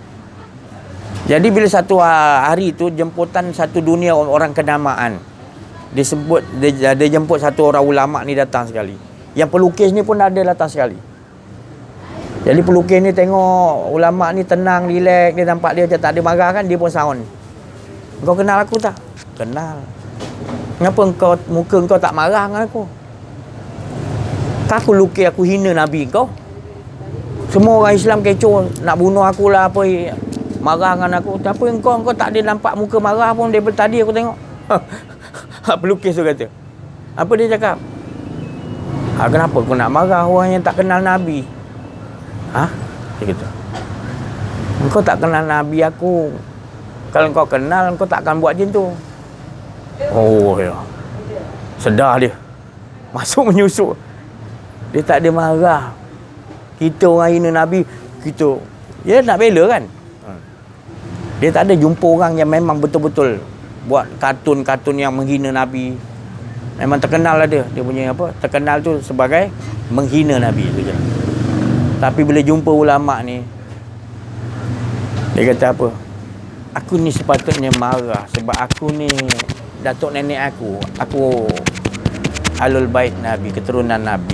Jadi bila satu hari tu jemputan satu dunia orang kenamaan, dia jemput satu orang ulama ni datang sekali. Yang pelukis ni pun ada datang sekali. Jadi pelukis ni tengok ulama ni tenang, relax, dia nampak dia macam tak ada marah kan, dia pun sound. Kau kenal aku tak? Kenal. Kenapa muka kau tak marah dengan aku? Aku lukis, aku hina Nabi kau. Semua orang Islam kecoh nak bunuh aku lah apa, marah dengan aku. Tapi kau tak ada nampak muka marah pun daripada tadi aku tengok. Pelukis tu kata. Apa dia cakap? Kenapa kau nak marah orang yang tak kenal Nabi? Dia kata, kau tak kenal Nabi aku. Kalau kau kenal, kau tak akan buat macam tu. Oh ya. Sedar dia. Masuk menyusuk. Dia tak ada marah. Kita orang hina Nabi, kita dia nak bela kan. Dia tak ada jumpa orang yang memang betul-betul buat kartun-kartun yang menghina Nabi. Memang terkenal lah dia. Dia punya apa? Terkenal tu sebagai menghina Nabi tu je. Tapi bila jumpa ulama ni, dia kata apa? Aku ni sepatutnya marah sebab aku ni datuk nenek aku alul bait Nabi, keturunan Nabi.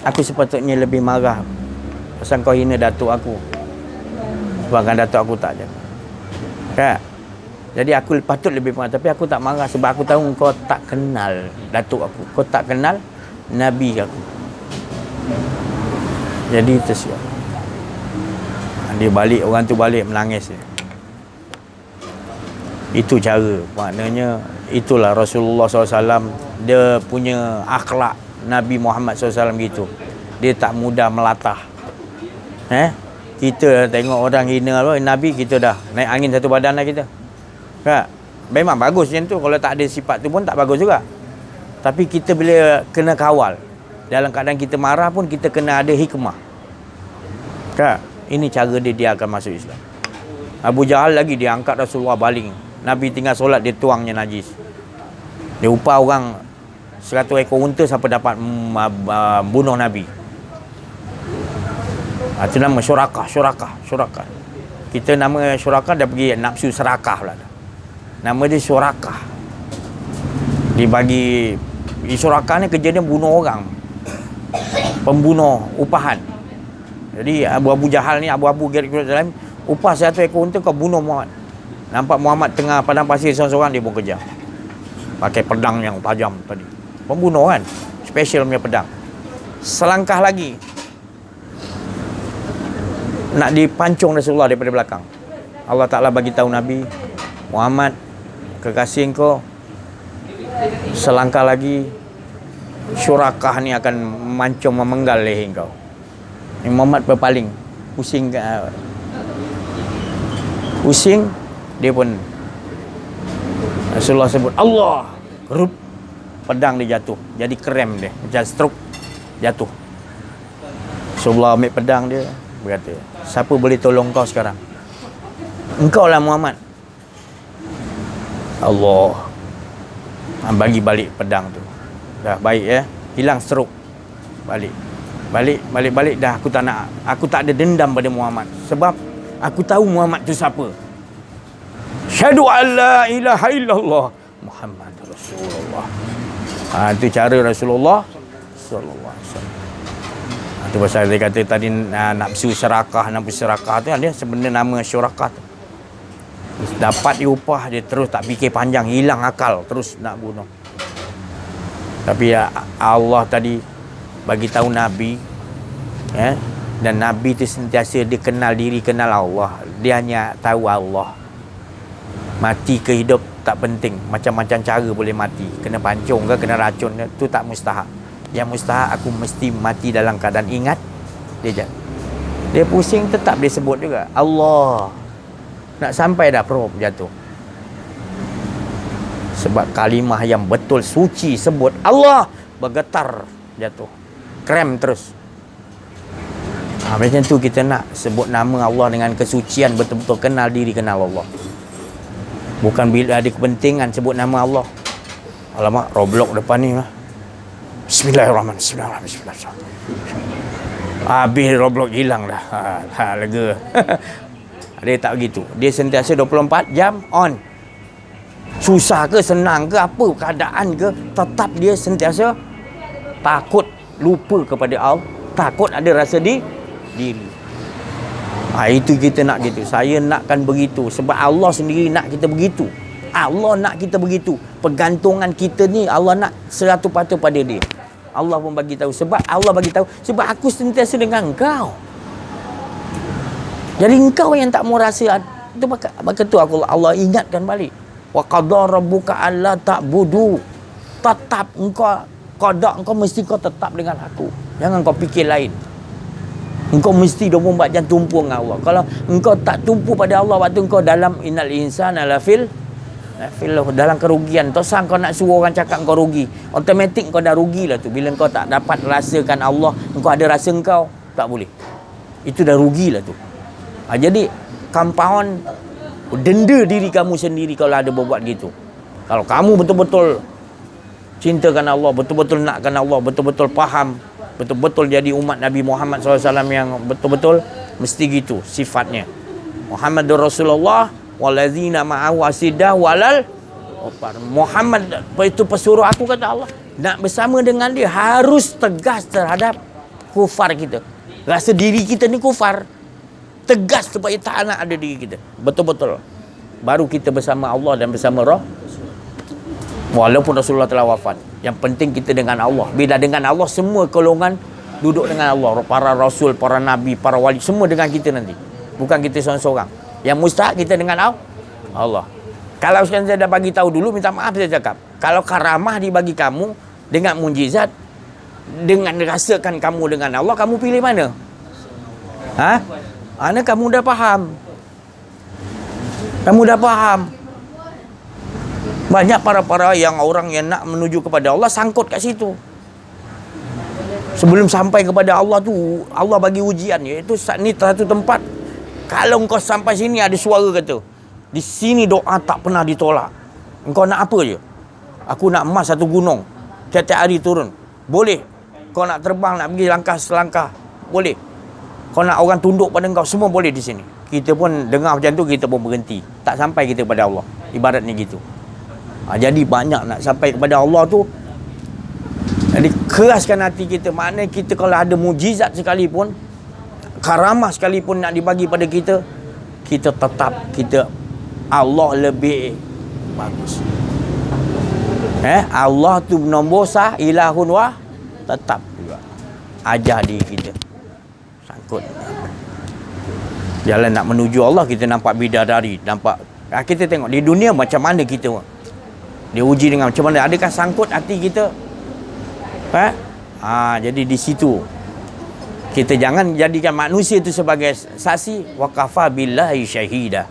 Aku sepatutnya lebih marah pasal kau hina datuk aku. Sebab kan datuk aku tak jaga. Kan? Jadi aku patut lebih marah, tapi aku tak marah sebab aku tahu kau tak kenal datuk aku. Kau tak kenal Nabi aku. Jadi tersiap. Dia balik, orang tu balik menangis dia. Itu cara, maknanya itulah Rasulullah SAW. Dia punya akhlak Nabi Muhammad SAW gitu. Dia tak mudah melatah. Kita tengok orang hina Nabi, kita dah naik angin satu badan lah kita. Tak? Memang bagus macam tu. Kalau tak ada sifat tu pun tak bagus juga. Tapi kita bila kena kawal, dalam keadaan kita marah pun kita kena ada hikmah. Tak? Ini cara dia akan masuk Islam. Abu Jahal lagi dia angkat Rasulullah baling. Nabi tinggal solat, dia tuangnya najis. Dia upah orang 100 ekor unta sampai dapat bunuh Nabi. Itu nama syurakah. Kita nama syurakah dah pergi nafsu serakah pula. Nama dia syurakah. Dia bagi syurakah ni kerja dia bunuh orang. Pembunuh upahan. Jadi Abu Jahal ni, Abu Gerik Jerusalem, upah 100 ekor unta kau bunuh Muhammad. Nampak Muhammad tengah padang pasir seorang-seorang, dia pun kejar. Pakai pedang yang tajam tadi. Pembunuh kan? Special punya pedang. Selangkah lagi nak dipancung Rasulullah daripada belakang. Allah Ta'ala bagi tahu Nabi Muhammad, kekasih kau, selangkah lagi syurakah ni akan mancung memenggal leher kau. Muhammad berpaling, pusing dia pun. Rasulullah sebut Allah, gerut, pedang dia jatuh, jadi krem dia, macam stroke, jatuh. Rasulullah ambil pedang dia, berkata, siapa boleh tolong kau sekarang? Engkau lah Muhammad. Allah bagi balik pedang tu. Dah baik ya, hilang stroke. Balik dah, aku tak ada dendam pada Muhammad sebab aku tahu Muhammad tu siapa. Syahadu an la ilaha illallah Muhammad Rasulullah. Itu cara Rasulullah sallallahu alaihi wasallam. Itu pasal dia kata tadi nafsu serakah tu dia sebenarnya nama syurakah tu. Dapat dia upah, dia terus tak fikir panjang, hilang akal, terus nak bunuh. Tapi Allah tadi bagi tahu Nabi, dan Nabi tu sentiasa dia kenal diri, kenal Allah. Dia hanya tahu Allah. Mati ke hidup tak penting, macam-macam cara boleh mati. Kena pancung ke, kena racun ke, tu tak mustahak. Yang mustahak aku mesti mati dalam keadaan ingat dia pusing tetap dia sebut juga Allah. Nak sampai dah prop jatuh. Sebab kalimah yang betul suci sebut Allah, bergetar jatuh. Krem terus. Macam tu kita nak sebut nama Allah dengan kesucian, betul-betul kenal diri, kenal Allah. Bukan bila ada kepentingan sebut nama Allah. Alamak, Roblox depan ni lah. Bismillahirrahmanirrahim. Bismillahirrahmanirrahim. Habis Roblox hilang dah. Lega. Dia tak begitu. Dia sentiasa 24 jam on. Susah ke, senang ke, apa keadaan ke, tetap dia sentiasa takut lupa kepada Allah. Takut ada rasa diri. Itu kita nak gitu. Saya nakkan begitu. Sebab Allah sendiri nak kita begitu. Allah nak kita begitu. Pergantungan kita ni Allah nak 100% pada dia. Allah pun bagi tahu. Sebab Allah bagi tahu, sebab aku sentiasa dengan engkau. Jadi engkau yang tak mau rasa. Itu maka tu Allah ingatkan balik. Wa qadara rabbuka alla ta'budu. Tetap engkau qada, engkau mesti kau tetap dengan aku. Jangan kau fikir lain. Engkau mesti 24 jam tumpu dengan Allah. Kalau engkau tak tumpu pada Allah waktu engkau dalam innal insana lafil dalam kerugian. Tak sangka kau nak suruh orang cakap kau rugi. Automatik kau dah rugilah tu. Bila kau tak dapat rasakan Allah, engkau ada rasa engkau, tak boleh. Itu dah rugilah tu. Jadi compound denda diri kamu sendiri kalau ada berbuat gitu. Kalau kamu betul-betul cintakan Allah, betul-betul nakkan Allah, betul-betul faham, betul-betul jadi umat Nabi Muhammad SAW yang betul-betul mesti gitu sifatnya. Muhammadur Rasulullah wallazina ma'ahu asiddah walal Muhammad itu pesuruh aku, kata Allah. Nak bersama dengan dia harus tegas terhadap kufar kita. Rasa diri kita ni kufar. Tegas supaya tak nak ada diri kita. Betul-betul. Baru kita bersama Allah dan bersama Roh. Walaupun Rasulullah telah wafat. Yang penting kita dengan Allah. Bila dengan Allah, semua golongan duduk dengan Allah. Para Rasul, para Nabi, para Wali, semua dengan kita nanti. Bukan kita seorang-seorang. Yang mustahak kita dengan Allah. Kalau sekarang saya dah bagi tahu dulu, minta maaf saya cakap. Kalau karamah dibagi kamu dengan mujizat, dengan rasakan kamu dengan Allah, kamu pilih mana? Mana kamu dah faham? Kamu dah faham? Banyak para yang orang yang nak menuju kepada Allah sangkut kat situ. Sebelum sampai kepada Allah tu, Allah bagi ujian. Iaitu ni satu tempat. Kalau engkau sampai sini ada suara kata, di sini doa tak pernah ditolak. Engkau nak apa je? Aku nak emas satu gunung. Tiap-tiap hari turun. Boleh. Kau nak terbang, nak pergi langkah selangkah. Boleh. Kau nak orang tunduk pada engkau, semua boleh di sini. Kita pun dengar macam tu, kita pun berhenti. Tak sampai kita kepada Allah. Ibaratnya gitu. Jadi banyak nak sampai kepada Allah tu. Jadi keraskan hati kita. Maknanya kita kalau ada mujizat sekalipun, karamah sekalipun nak dibagi pada kita, kita tetap Allah lebih bagus. Allah tu nombor sah, ilahun wah, tetap juga. Ajar diri kita. Sangkut. Jalan nak menuju Allah, kita nampak bidadari, nampak. Kita tengok di dunia macam mana kita. Dia uji dengan macam mana. Adakah sangkut hati kita? Jadi di situ kita jangan jadikan manusia itu sebagai saksi. Wa kafa billahi syahida.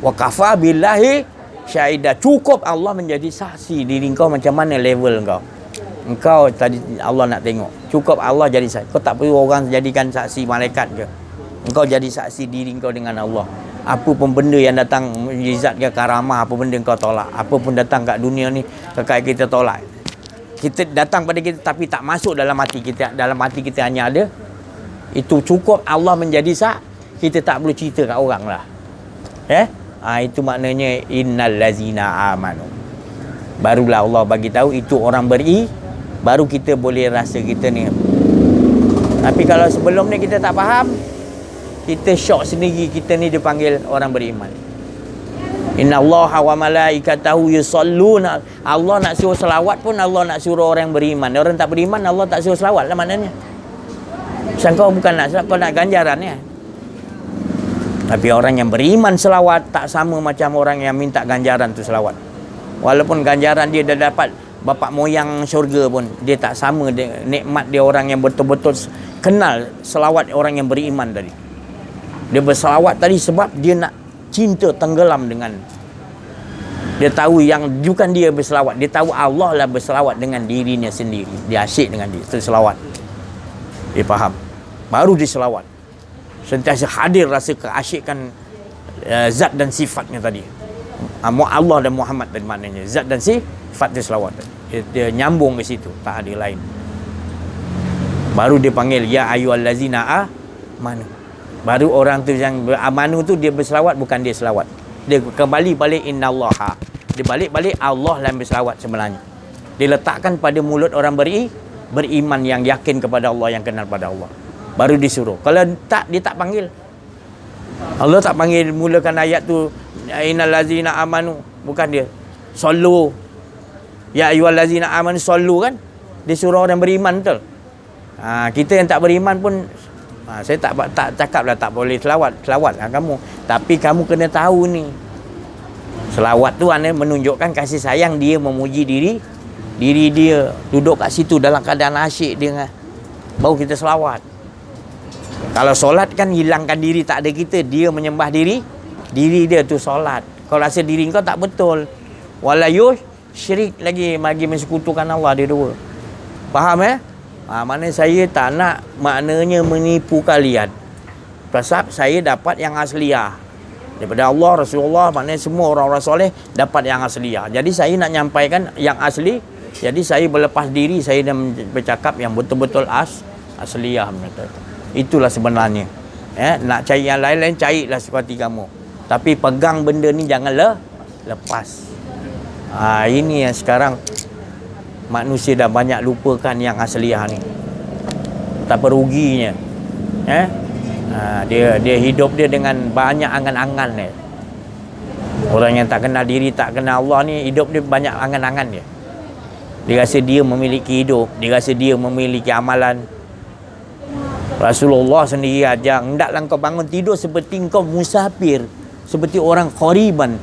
Wa kafa billahi syahida. Cukup Allah menjadi saksi diri kau macam mana level kau. Engkau tadi Allah nak tengok. Cukup Allah jadi saksi. Kau tak perlu orang jadikan saksi malaikat ke. Engkau jadi saksi diri kau dengan Allah. Apa pun benda yang datang, mujizat ke karamah, apa benda kau tolak. Apa pun datang kat dunia ni, kakak kita tolak. Kita datang pada kita tapi tak masuk dalam hati kita. Dalam hati kita hanya ada itu, cukup Allah menjadi kita tak perlu cerita kat orang lah. Itu maknanya innal lazina amanu. Barulah Allah bagi tahu itu orang baru kita boleh rasa kita ni. Tapi kalau sebelum ni kita tak faham, kita syok sendiri, kita ni dipanggil orang beriman. Innallaha wa malaikatahu yusalluna. Allah nak suruh selawat pun Allah nak suruh orang beriman. Orang tak beriman Allah tak suruh selawat lah maknanya. Kau bukan nak selawat, kau nak ganjaran ya. Tapi orang yang beriman selawat tak sama macam orang yang minta ganjaran tu selawat. Walaupun ganjaran dia dah dapat bapak moyang syurga pun, dia tak sama nikmat dia orang yang betul-betul kenal selawat orang yang beriman tadi. Dia berselawat tadi sebab dia nak cinta tenggelam dengan, dia tahu yang bukan dia berselawat, dia tahu Allah lah berselawat dengan dirinya sendiri, dia asyik dengan dia, itu selawat. Dia faham, baru dia selawat. Sentiasa hadir rasa keasyikan zat dan sifatnya tadi. Allah dan Muhammad tadi maknanya zat dan sifat dia selawat. Dia nyambung ke situ, tak ada lain. Baru dia panggil ya ayyuhallazina amanu. Baru orang tu yang beramanu tu dia berselawat, bukan dia selawat. Dia kembali balik innallaha. Dia balik Allah yang berselawat sebenarnya. Dia letakkan pada mulut orang beriman yang yakin kepada Allah, yang kenal pada Allah. Baru disuruh. Kalau tak, dia tak panggil. Allah tak panggil, mulakan ayat tu innallazina amanu, bukan dia. Sallu. Ya ayyuhallazina amanu sallu kan? Dia suruh orang beriman betul. Kita yang tak beriman pun saya tak cakap lah tak boleh selawat lah kamu, tapi kamu kena tahu ni, selawat tu menunjukkan kasih sayang dia, memuji diri dia, duduk kat situ dalam keadaan asyik dia, baru kita selawat. Kalau solat kan hilangkan diri, tak ada kita, dia menyembah diri dia tu solat. Kau rasa diri kau tak betul, wala syirik lagi mensekutukan Allah, dia dua. Faham maknanya saya tak nak maknanya menipu kalian. Sebab saya dapat yang asliah daripada Allah, Rasulullah, maknanya semua orang-orang soleh dapat yang asliah. Jadi saya nak nyampaikan yang asli. Jadi saya berlepas diri, saya dah bercakap yang betul-betul asliah. Itulah sebenarnya. Nak cari yang lain-lain, carilah seperti kamu. Tapi pegang benda ni janganlah lepas. Ini yang sekarang manusia dah banyak lupakan yang asliah ni. Betapa ruginya. Dia hidup dia dengan banyak angan-angan dia. Orang yang tak kenal diri, tak kenal Allah ni, hidup dia banyak angan-angan dia. Dia rasa dia memiliki hidup, dia rasa dia memiliki amalan. Rasulullah sendiri ajar, hendaklah kau bangun tidur seperti kau musafir, seperti orang gharibun,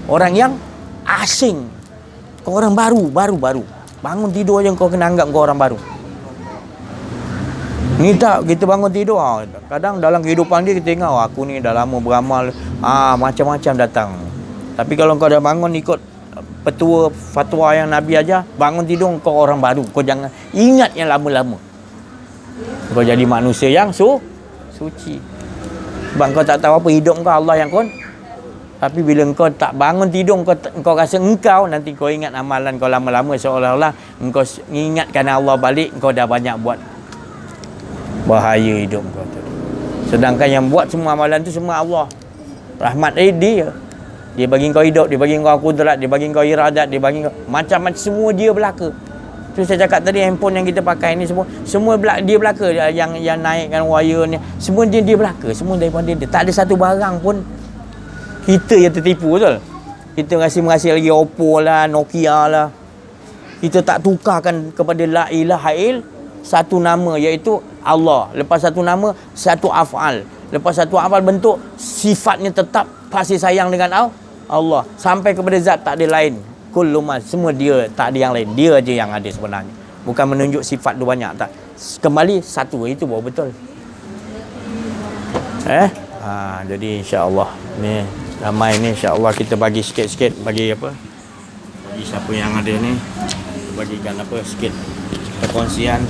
orang yang asing. Kau orang baru. Bangun tidur aja kau kena anggap kau orang baru. Ni tak, kita bangun tidur, kadang dalam kehidupan dia kita tengok, aku ni dah lama beramal, macam-macam datang. Tapi kalau kau dah bangun ikut petua fatwa yang Nabi ajar, bangun tidur kau orang baru. Kau jangan ingat yang lama-lama. Kau jadi manusia yang suci. Sebab kau tak tahu apa hidup kau, Allah yang tapi bila kau tak bangun tidur, kau rasa engkau, nanti kau ingat amalan kau lama-lama, seolah-olah engkau ingatkan Allah balik, kau dah banyak buat. Bahaya hidup kau tu. Sedangkan yang buat semua amalan tu semua Allah. Rahmat dia. Dia bagi kau hidup, dia bagi kau kudrat, dia bagi kau iradat, dia bagi kau macam-macam, semua dia belaka. Tu saya cakap tadi, handphone yang kita pakai ni semua dia belaka. Yang naikkan wire ni semua dia belaka, semua daripada dia. Tak ada satu barang pun kita yang tertipu, betul? Kita masih lagi Oppo lah, Nokia lah. Kita tak tukarkan kepada la ilaha il, satu nama iaitu Allah. Lepas satu nama, satu af'al. Lepas satu af'al bentuk sifatnya tetap kasih sayang dengan Allah. Sampai kepada zat tak ada lain. Kullu ma, semua dia, tak ada yang lain. Dia aja yang ada sebenarnya. Bukan menunjuk sifat tu banyak, tak. Kembali satu, itu baru betul. Jadi insya-Allah ni ramai ni, insya-Allah kita bagi sikit-sikit, bagi siapa yang ada ni, bagikan sikit perkongsian